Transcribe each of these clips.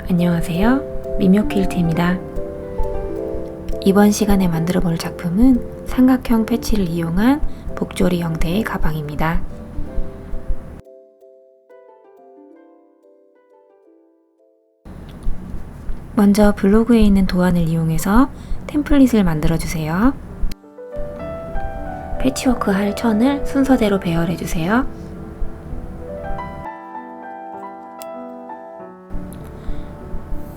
안녕하세요. 미묘퀼트입니다. 이번 시간에 만들어 볼 작품은 삼각형 패치를 이용한 복조리 형태의 가방입니다. 먼저 블로그에 있는 도안을 이용해서 템플릿을 만들어 주세요. 패치워크 할 천을 순서대로 배열해 주세요.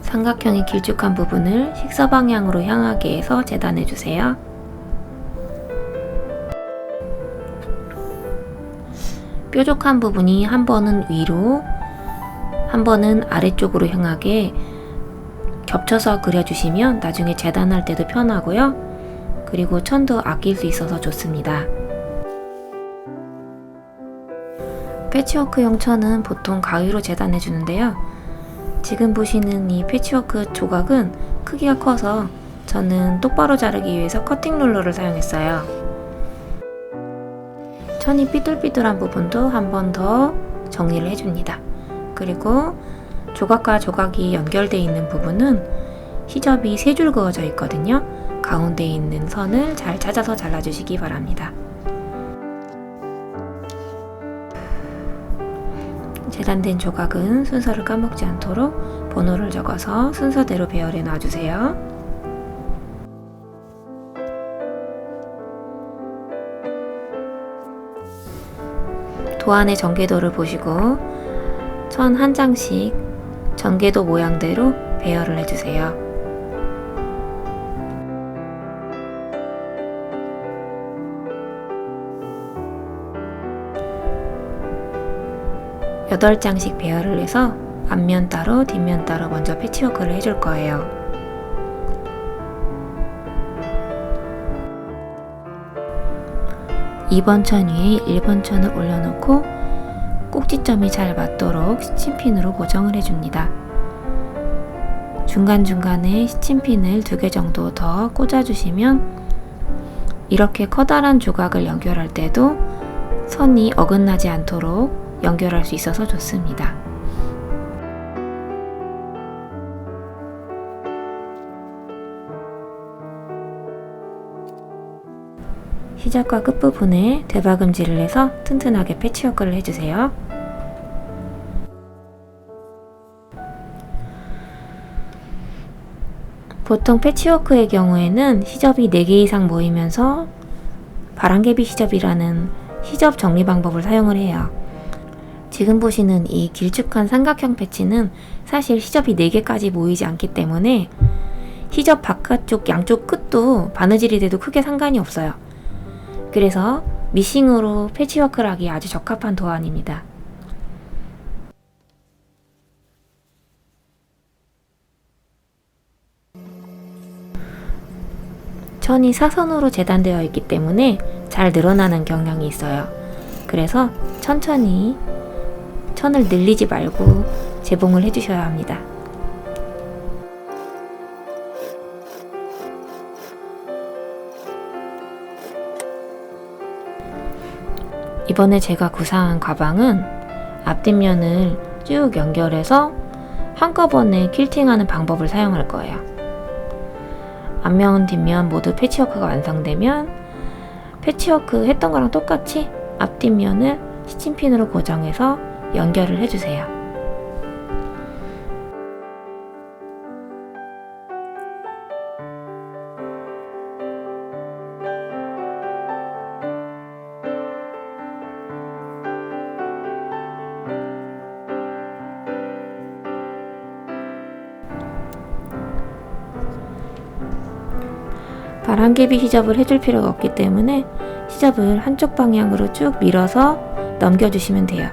삼각형의 길쭉한 부분을 식서 방향으로 향하게 해서 재단해 주세요. 뾰족한 부분이 한 번은 위로, 한 번은 아래쪽으로 향하게 겹쳐서 그려주시면 나중에 재단할 때도 편하고요. 그리고 천도 아낄 수 있어서 좋습니다. 패치워크용 천은 보통 가위로 재단해 주는데요. 지금 보시는 이 패치워크 조각은 크기가 커서 저는 똑바로 자르기 위해서 커팅 룰러를 사용했어요. 천이 삐뚤삐뚤한 부분도 한 번 더 정리를 해줍니다. 그리고 조각과 조각이 연결되어 있는 부분은 시접이 3줄 그어져 있거든요. 가운데에 있는 선을 잘 찾아서 잘라주시기 바랍니다. 재단된 조각은 순서를 까먹지 않도록 번호를 적어서 순서대로 배열해 놔주세요. 도안의 전개도를 보시고 천 한 장씩 전개도 모양대로 배열을 해주세요. 여덟 장씩 배열을 해서 앞면 따로 뒷면 따로 먼저 패치워크를 해줄 거예요. (2번) 천 위에 (1번) 천을 올려놓고 꼭지점이 잘 맞도록 스친핀으로 고정을 해줍니다. 중간중간에 스친핀을 2개 정도 더 꽂아주시면 이렇게 커다란 조각을 연결할 때도 선이 어긋나지 않도록 연결할 수 있어서 좋습니다. 시작과 끝부분에 대박음질을 해서 튼튼하게 패치워크를 해주세요. 보통 패치워크의 경우에는 시접이 4개 이상 모이면서 바람개비 시접이라는 시접 정리 방법을 사용을 해요. 지금 보시는 이 길쭉한 삼각형 패치는 사실 시접이 4개까지 모이지 않기 때문에 시접 바깥쪽 양쪽 끝도 바느질이 돼도 크게 상관이 없어요. 그래서 미싱으로 패치워크를 하기에 아주 적합한 도안입니다. 천이 사선으로 재단되어 있기 때문에 잘 늘어나는 경향이 있어요. 그래서 천천히 천을 늘리지 말고 재봉을 해주셔야 합니다. 이번에 제가 구상한 가방은 앞뒷면을 쭉 연결해서 한꺼번에 퀼팅하는 방법을 사용할 거예요. 앞면, 뒷면 모두 패치워크가 완성되면 패치워크 했던 거랑 똑같이 앞뒷면을 스친핀으로 고정해서 연결을 해주세요. 바람개비 시접을 해줄 필요가 없기 때문에 시접을 한쪽 방향으로 쭉 밀어서 넘겨주시면 돼요.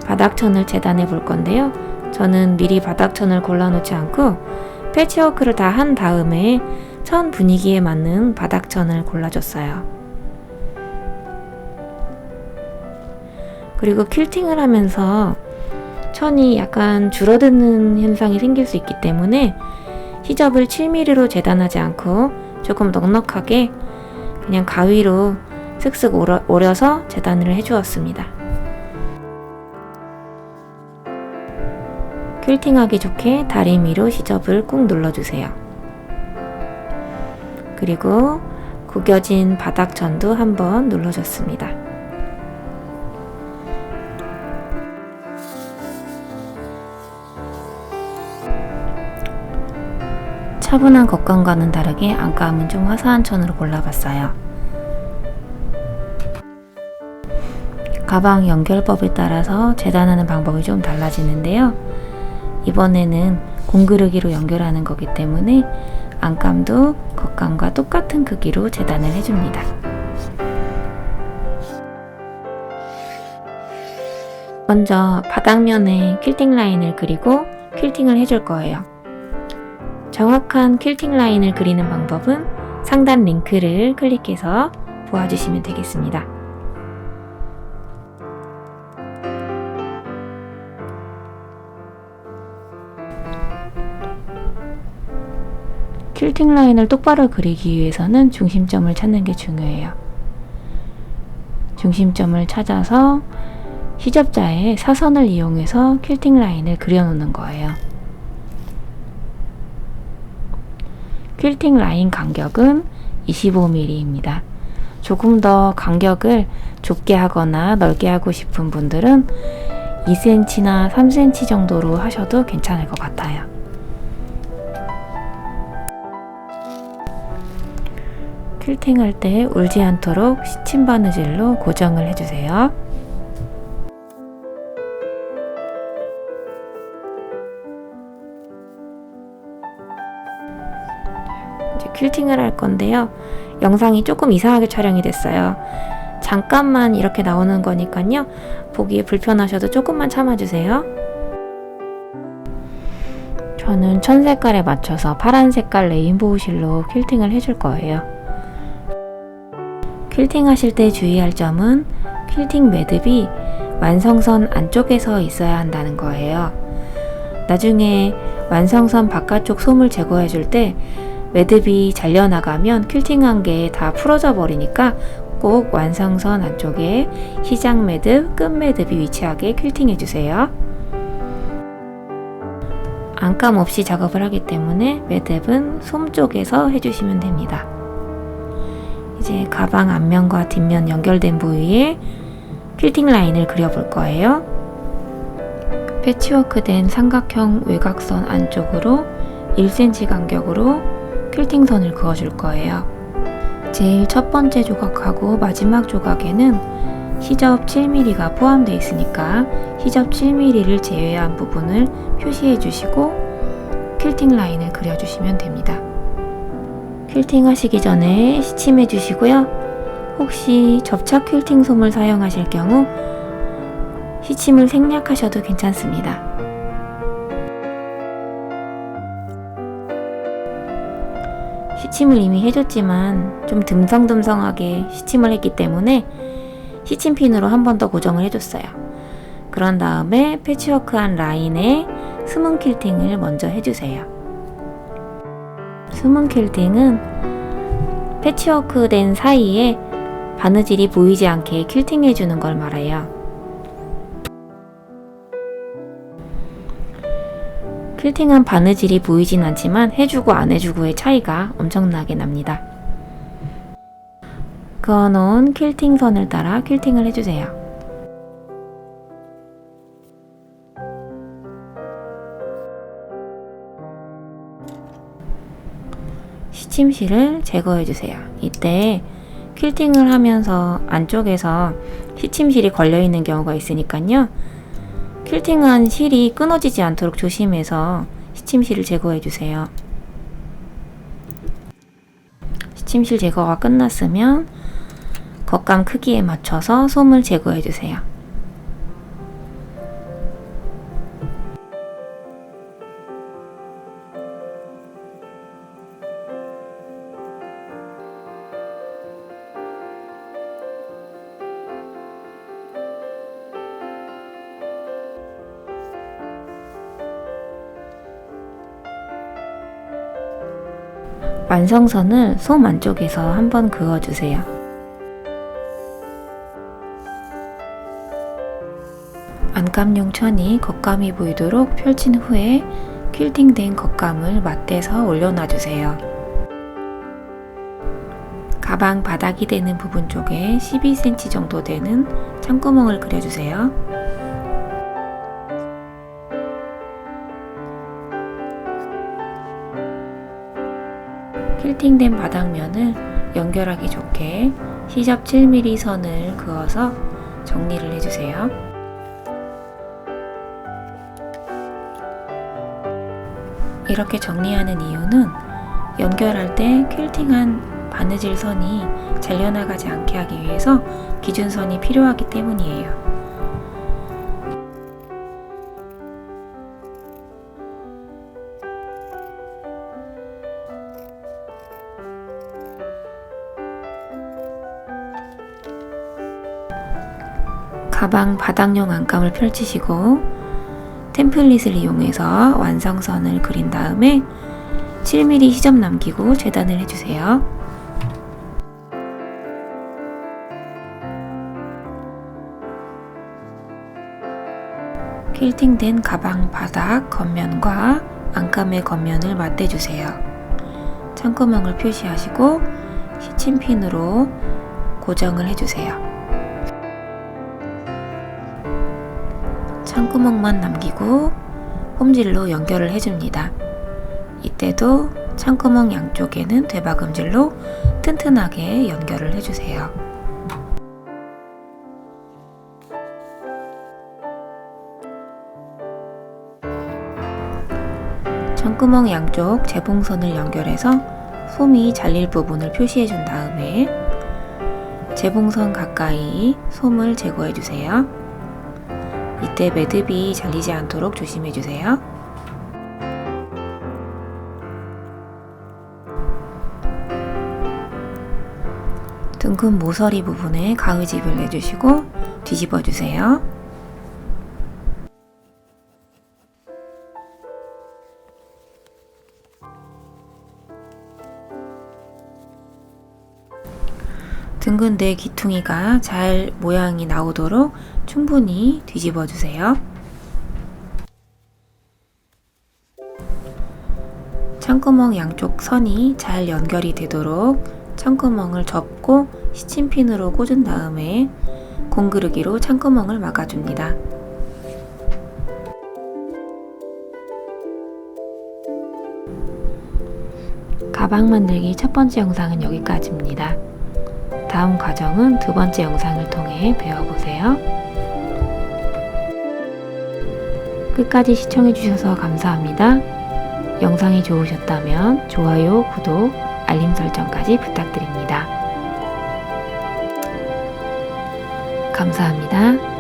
바닥천을 재단해 볼 건데요. 저는 미리 바닥천을 골라놓지 않고 패치워크를 다 한 다음에 천 분위기에 맞는 바닥천을 골라줬어요. 그리고 퀼팅을 하면서 천이 약간 줄어드는 현상이 생길 수 있기 때문에 시접을 7mm로 재단하지 않고 조금 넉넉하게 그냥 가위로 슥슥 오려서 재단을 해주었습니다. 퀼팅하기 좋게 다리미로 시접을 꾹 눌러주세요. 그리고 구겨진 바닥전도 한번 눌러줬습니다. 차분한 겉감과는 다르게 안감은 좀 화사한 천으로 골라봤어요. 가방 연결법에 따라서 재단하는 방법이 좀 달라지는데요. 이번에는 공그르기로 연결하는 거기 때문에 안감도 겉감과 똑같은 크기로 재단을 해줍니다. 먼저 바닥면에 퀼팅 라인을 그리고 퀼팅을 해줄 거예요. 정확한 퀼팅 라인을 그리는 방법은 상단 링크를 클릭해서 보아주시면 되겠습니다. 퀼팅 라인을 똑바로 그리기 위해서는 중심점을 찾는 게 중요해요. 중심점을 찾아서 시접자의 사선을 이용해서 퀼팅 라인을 그려놓는 거예요. 퀼팅 라인 간격은 25mm입니다. 조금 더 간격을 좁게 하거나 넓게 하고 싶은 분들은 2cm나 3cm 정도로 하셔도 괜찮을 것 같아요. 퀼팅할 때 울지 않도록 시침 바느질로 고정을 해주세요. 이제 퀼팅을 할 건데요. 영상이 조금 이상하게 촬영이 됐어요. 잠깐만 이렇게 나오는 거니까요. 보기에 불편하셔도 조금만 참아주세요. 저는 천 색깔에 맞춰서 파란 색깔 레인보우 실로 퀼팅을 해줄 거예요. 퀼팅 하실 때 주의할 점은 퀼팅 매듭이 완성선 안쪽에서 있어야 한다는 거예요. 나중에 완성선 바깥쪽 솜을 제거해 줄 때 매듭이 잘려나가면 퀼팅한 게 다 풀어져 버리니까 꼭 완성선 안쪽에 시작 매듭, 끝 매듭이 위치하게 퀼팅해 주세요. 안감 없이 작업을 하기 때문에 매듭은 솜 쪽에서 해주시면 됩니다. 이제 가방 앞면과 뒷면 연결된 부위에 퀼팅 라인을 그려볼 거예요. 패치워크된 삼각형 외곽선 안쪽으로 1cm 간격으로 퀼팅선을 그어줄 거예요. 제일 첫 번째 조각하고 마지막 조각에는 시접 7mm가 포함되어 있으니까 시접 7mm를 제외한 부분을 표시해 주시고 퀼팅 라인을 그려주시면 됩니다. 퀼팅 하시기 전에 시침해 주시고요. 혹시 접착 퀼팅 솜을 사용하실 경우 시침을 생략하셔도 괜찮습니다. 시침을 이미 해줬지만 좀 듬성듬성하게 시침을 했기 때문에 시침핀으로 한 번 더 고정을 해줬어요. 그런 다음에 패치워크한 라인에 스문 퀼팅을 먼저 해주세요. 스문 퀼팅은 패치워크 된 사이에 바느질이 보이지 않게 퀼팅 해주는 걸 말해요. 퀼팅한 바느질이 보이진 않지만 해주고 안 해주고의 차이가 엄청나게 납니다. 그어놓은 퀼팅 선을 따라 퀼팅을 해주세요. 시침실을 제거해주세요. 이때 퀼팅을 하면서 안쪽에서 시침실이 걸려있는 경우가 있으니까요. 퀼팅한 실이 끊어지지 않도록 조심해서 시침실을 제거해주세요. 시침실 제거가 끝났으면 겉감 크기에 맞춰서 솜을 제거해주세요. 완성선을 솜 안쪽에서 한번 그어주세요. 안감용 천이 겉감이 보이도록 펼친 후에 퀼팅된 겉감을 맞대서 올려놔주세요. 가방 바닥이 되는 부분 쪽에 12cm 정도 되는 창구멍을 그려주세요. 퀼팅된 바닥면을 연결하기 좋게 시접 7mm 선을 그어서 정리를 해주세요. 이렇게 정리하는 이유는 연결할 때 퀼팅한 바느질 선이 잘려나가지 않게 하기 위해서 기준선이 필요하기 때문이에요. 가방 바닥용 안감을 펼치시고 템플릿을 이용해서 완성선을 그린 다음에 7mm 시접 남기고 재단을 해주세요. 퀼팅된 가방 바닥 겉면과 안감의 겉면을 맞대주세요. 창구멍을 표시하시고 시침핀으로 고정을 해주세요. 창구멍만 남기고 홈질로 연결을 해줍니다. 이때도 창구멍 양쪽에는 대박음질로 튼튼하게 연결을 해주세요. 창구멍 양쪽 재봉선을 연결해서 솜이 잘릴 부분을 표시해준 다음에 재봉선 가까이 솜을 제거해주세요. 이때 매듭이 잘리지 않도록 조심해주세요. 둥근 모서리 부분에 가위집을 내주시고 뒤집어주세요. 둥근 내 귀퉁이가 잘 모양이 나오도록 충분히 뒤집어 주세요. 창구멍 양쪽 선이 잘 연결이 되도록 창구멍을 접고 시침핀으로 꽂은 다음에 공그르기로 창구멍을 막아줍니다. 가방 만들기 첫 번째 영상은 여기까지입니다. 다음 과정은 두 번째 영상을 통해 배워보세요. 끝까지 시청해주셔서 감사합니다. 영상이 좋으셨다면 좋아요, 구독, 알림 설정까지 부탁드립니다. 감사합니다.